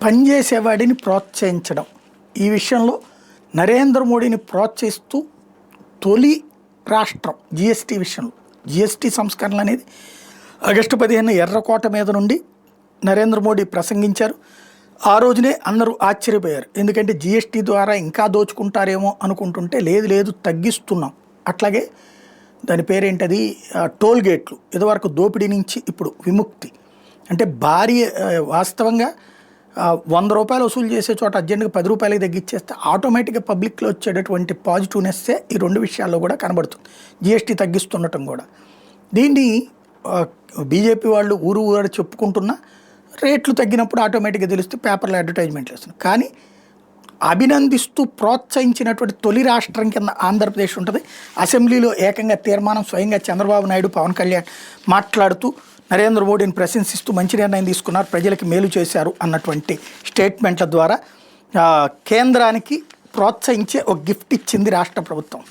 పనిచేసేవాడిని ప్రోత్సహించడం, ఈ విషయంలో నరేంద్ర మోడీని ప్రోత్సహిస్తూ తొలి రాష్ట్రం జిఎస్టీ విషయంలో. జిఎస్టీ సంస్కరణలు అనేది ఆగస్టు 15 ఎర్రకోట మీద నుండి నరేంద్ర మోడీ ప్రసంగించారు. ఆ రోజునే అందరూ ఆశ్చర్యపోయారు. ఎందుకంటే జిఎస్టీ ద్వారా ఇంకా దోచుకుంటారేమో అనుకుంటుంటే లేదు లేదు తగ్గిస్తున్నాం. అట్లాగే దాని పేరేంటది, టోల్ గేట్లు ఇదివరకు దోపిడీ నుంచి ఇప్పుడు విముక్తి. అంటే భారీ వాస్తవంగా 100 రూపాయలు వసూలు చేసే చోట అర్జెంట్గా 10 రూపాయలకి తగ్గించేస్తే ఆటోమేటిక్గా పబ్లిక్లో వచ్చేటటువంటి పాజిటివ్నెస్సే ఈ రెండు విషయాల్లో కూడా కనబడుతుంది. జిఎస్టీ తగ్గిస్తుండటం కూడా. దీన్ని బీజేపీ వాళ్ళు ఊరు ఊరు చెప్పుకుంటున్నా రేట్లు తగ్గినప్పుడు ఆటోమేటిక్గా తెలిస్తే పేపర్లో అడ్వర్టైజ్మెంట్లు వేస్తున్నారు. కానీ అభినందిస్తూ ప్రోత్సహించినటువంటి తొలి రాష్ట్రం కింద ఆంధ్రప్రదేశ్ ఉంటుంది. అసెంబ్లీలో ఏకంగా తీర్మానం స్వయంగా చంద్రబాబు నాయుడు, పవన్ కళ్యాణ్ మాట్లాడుతూ నరేంద్ర మోడీని ప్రశంసిస్తూ మంచి నిర్ణయం తీసుకున్నారు, ప్రజలకి మేలు చేశారు అన్నటువంటి స్టేట్మెంట్ల ద్వారా కేంద్రానికి ప్రోత్సహించే ఒక గిఫ్ట్ ఇచ్చింది రాష్ట్ర ప్రభుత్వం.